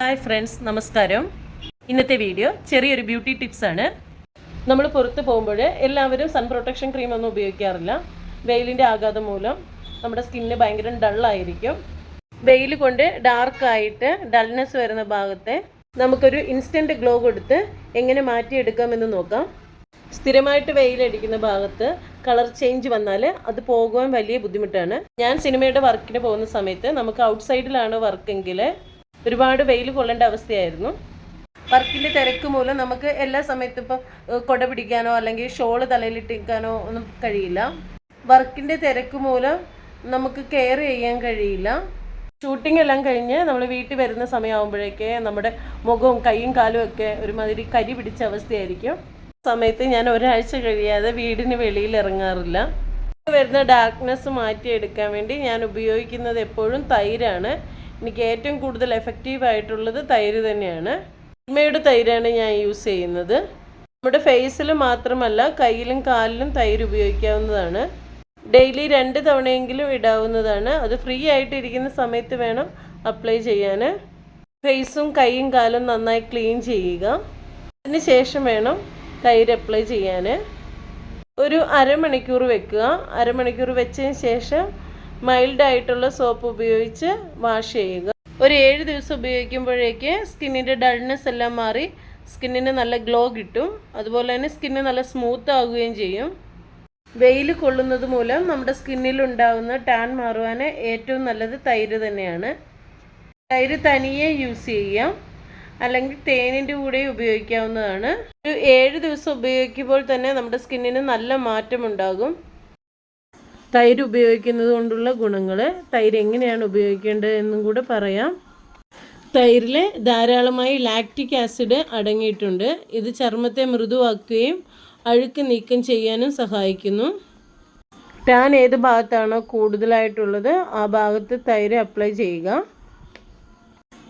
Hi friends, നമസ്കാരം. ഇന്നത്തെ video ചെറിയൊരു ബ്യൂട്ടി ടിപ്സാണ്. നമ്മൾ പുറത്ത് പോകുമ്പോൾ എല്ലാവരും സൺ പ്രൊട്ടക്ഷൻ ക്രീം ഒന്നും ഉപയോഗിക്കാറില്ല. വെയിലിൻ്റെ ആഘാതം മൂലം നമ്മുടെ സ്കിന്നിന് ഭയങ്കര ഡള്ളായിരിക്കും. വെയിൽ കൊണ്ട് ഡാർക്കായിട്ട് ഡൾനെസ് വരുന്ന ഭാഗത്തെ നമുക്കൊരു ഇൻസ്റ്റൻറ്റ് ഗ്ലോ കൊടുത്ത് എങ്ങനെ മാറ്റിയെടുക്കാമെന്ന് നോക്കാം. സ്ഥിരമായിട്ട് വെയിലടിക്കുന്ന ഭാഗത്ത് കളർ ചേഞ്ച് വന്നാൽ അത് പോകുവാൻ വലിയ ബുദ്ധിമുട്ടാണ്. ഞാൻ സിനിമയുടെ വർക്കിന് പോകുന്ന സമയത്ത് നമുക്ക് ഔട്ട്സൈഡിലാണ് വർക്കെങ്കിൽ ഒരുപാട് വെയിൽ കൊള്ളേണ്ട അവസ്ഥയായിരുന്നു. വർക്കിൻ്റെ തിരക്ക് മൂലം നമുക്ക് എല്ലാ സമയത്തും ഇപ്പോൾ കുട പിടിക്കാനോ അല്ലെങ്കിൽ ഷോള് തലയിലിട്ടിരിക്കാനോ ഒന്നും കഴിയില്ല. വർക്കിൻ്റെ തിരക്ക് മൂലം നമുക്ക് കെയർ ചെയ്യാൻ കഴിയില്ല. ഷൂട്ടിംഗ് എല്ലാം കഴിഞ്ഞ് നമ്മൾ വീട്ടിൽ വരുന്ന സമയമാകുമ്പോഴേക്ക് നമ്മുടെ മുഖവും കൈയും കാലും ഒക്കെ ഒരുമാതിരി കരി പിടിച്ച അവസ്ഥയായിരിക്കും. സമയത്ത് ഞാൻ ഒരാഴ്ച കഴിയാതെ വീടിന് വെളിയിൽ ഇറങ്ങാറില്ല. വരുന്ന ഡാർക്ക്നെസ് മാറ്റിയെടുക്കാൻ വേണ്ടി ഞാൻ ഉപയോഗിക്കുന്നത് എപ്പോഴും തൈരാണ്. എനിക്ക് ഏറ്റവും കൂടുതൽ എഫക്റ്റീവ് ആയിട്ടുള്ളത് തൈര് തന്നെയാണ്. അമ്മയുടെ തൈരാണ് ഞാൻ യൂസ് ചെയ്യുന്നത്. നമ്മുടെ ഫേസിൽ മാത്രമല്ല കയ്യിലും കാലിലും തൈര് ഉപയോഗിക്കാവുന്നതാണ്. ഡെയിലി 2 തവണയെങ്കിലും ഇടാവുന്നതാണ്. അത് ഫ്രീ ആയിട്ട് ഇരിക്കുന്ന സമയത്ത് വേണം അപ്ലൈ ചെയ്യാൻ. ഫേസും കൈയും കാലും നന്നായി ക്ലീൻ ചെയ്യുക. അതിന് ശേഷം വേണം തൈര് അപ്ലൈ ചെയ്യാൻ. ഒരു അരമണിക്കൂർ വെക്കുക. അരമണിക്കൂർ വെച്ചതിന് ശേഷം മൈൽഡായിട്ടുള്ള സോപ്പ് ഉപയോഗിച്ച് വാഷ് ചെയ്യുക. ഒരു 7 ദിവസം ഉപയോഗിക്കുമ്പോഴേക്ക് സ്കിന്നിൻ്റെ ഡൾനെസ് എല്ലാം മാറി സ്കിന്നിന് നല്ല ഗ്ലോ കിട്ടും. അതുപോലെ തന്നെ സ്കിന്ന് നല്ല സ്മൂത്ത് ആവുകയും ചെയ്യും. വെയിൽ കൊള്ളുന്നത് മൂലം നമ്മുടെ സ്കിന്നിൽ ഉണ്ടാകുന്ന ടാൻ മാറുവാൻ ഏറ്റവും നല്ലത് തൈര് തന്നെയാണ്. തൈര് തനിയെ യൂസ് ചെയ്യാം, അല്ലെങ്കിൽ തേനിൻ്റെ കൂടെ ഉപയോഗിക്കാവുന്നതാണ്. ഒരു 7 ദിവസം ഉപയോഗിക്കുമ്പോൾ തന്നെ നമ്മുടെ സ്കിന്നിന് നല്ല മാറ്റമുണ്ടാകും. തൈര് ഉപയോഗിക്കുന്നത് കൊണ്ടുള്ള ഗുണങ്ങൾ, തൈര് എങ്ങനെയാണ് ഉപയോഗിക്കേണ്ടത് എന്നും കൂടെ പറയാം. തൈരിൽ ധാരാളമായി ലാക്റ്റിക് ആസിഡ് അടങ്ങിയിട്ടുണ്ട്. ഇത് ചർമ്മത്തെ മൃദുവാക്കുകയും അഴുക്ക് നീക്കം ചെയ്യാനും സഹായിക്കുന്നു. ടാൻ ഏത് ഭാഗത്താണോ കൂടുതലായിട്ടുള്ളത് ആ ഭാഗത്ത് തൈര് അപ്ലൈ ചെയ്യുക.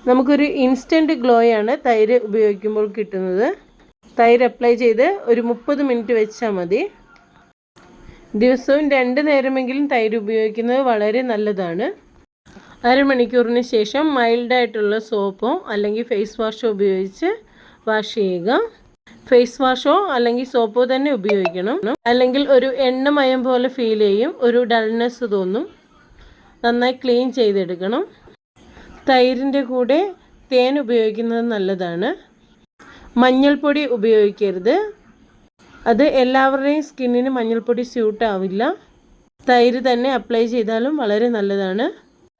നമുക്കൊരു ഇൻസ്റ്റൻറ്റ് ഗ്ലോയാണ് തൈര് ഉപയോഗിക്കുമ്പോൾ കിട്ടുന്നത്. തൈര് അപ്ലൈ ചെയ്ത് ഒരു 30 മിനിറ്റ് വെച്ചാൽ മതി. ദിവസവും 2 നേരമെങ്കിലും തൈര് ഉപയോഗിക്കുന്നത് വളരെ നല്ലതാണ്. അരമണിക്കൂറിന് ശേഷം മൈൽഡായിട്ടുള്ള സോപ്പോ അല്ലെങ്കിൽ ഫേസ് വാഷോ ഉപയോഗിച്ച് വാഷ് ചെയ്യുക. ഫേസ് വാഷോ അല്ലെങ്കിൽ സോപ്പോ തന്നെ ഉപയോഗിക്കണം. അല്ലെങ്കിൽ ഒരു എണ്ണമയം പോലെ ഫീൽ ചെയ്യും, ഒരു ഡൾനെസ് തോന്നും. നന്നായി ക്ലീൻ ചെയ്തെടുക്കണം. തൈരിൻ്റെ കൂടെ തേൻ ഉപയോഗിക്കുന്നത് നല്ലതാണ്. മഞ്ഞൾപ്പൊടി ഉപയോഗിക്കരുത്. അത് എല്ലാവരുടെയും സ്കിന്നിന് മഞ്ഞൾപ്പൊടി സ്യൂട്ട് ആവില്ല. തൈര് തന്നെ അപ്ലൈ ചെയ്താലും വളരെ നല്ലതാണ്.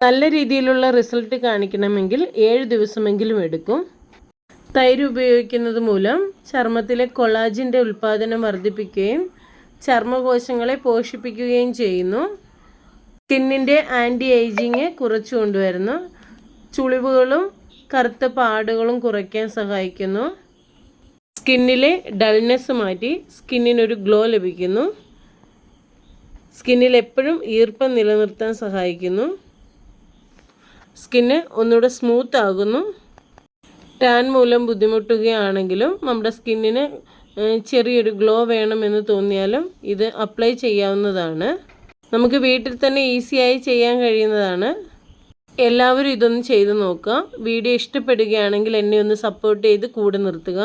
നല്ല രീതിയിലുള്ള റിസൾട്ട് കാണിക്കണമെങ്കിൽ 7 ദിവസമെങ്കിലും എടുക്കും. തൈര് ഉപയോഗിക്കുന്നത് മൂലം ചർമ്മത്തിലെ കൊളാജിൻ്റെ ഉൽപ്പാദനം വർദ്ധിപ്പിക്കുകയും ചർമ്മകോശങ്ങളെ പോഷിപ്പിക്കുകയും ചെയ്യുന്നു. സ്കിന്നിൻ്റെ ആൻറ്റി ഏജിങ് കുറച്ചു കൊണ്ടുവരുന്നു. ചുളിവുകളും കറുത്ത പാടുകളും കുറയ്ക്കാൻ സഹായിക്കുന്നു. സ്കിന്നിലെ ഡൾനെസ് മാറ്റി സ്കിന്നിനൊരു ഗ്ലോ ലഭിക്കുന്നു. സ്കിന്നിൽ എപ്പോഴും ഈർപ്പം നിലനിർത്താൻ സഹായിക്കുന്നു. സ്കിന്ന് ഒന്നുകൂടെ സ്മൂത്ത് ആകുന്നു. ടാൻ മൂലം ബുദ്ധിമുട്ടുകയാണെങ്കിലും നമ്മുടെ സ്കിന്നിന് ചെറിയൊരു ഗ്ലോ വേണമെന്ന് തോന്നിയാലും ഇത് അപ്ലൈ ചെയ്യാവുന്നതാണ്. നമുക്ക് വീട്ടിൽ തന്നെ ഈസിയായി ചെയ്യാൻ കഴിയുന്നതാണ്. എല്ലാവരും ഇതൊന്ന് ചെയ്ത് നോക്കുക. വീഡിയോ ഇഷ്ടപ്പെടുകയാണെങ്കിൽ എന്നെ ഒന്ന് സപ്പോർട്ട് ചെയ്ത് കൂടെ നിർത്തുക.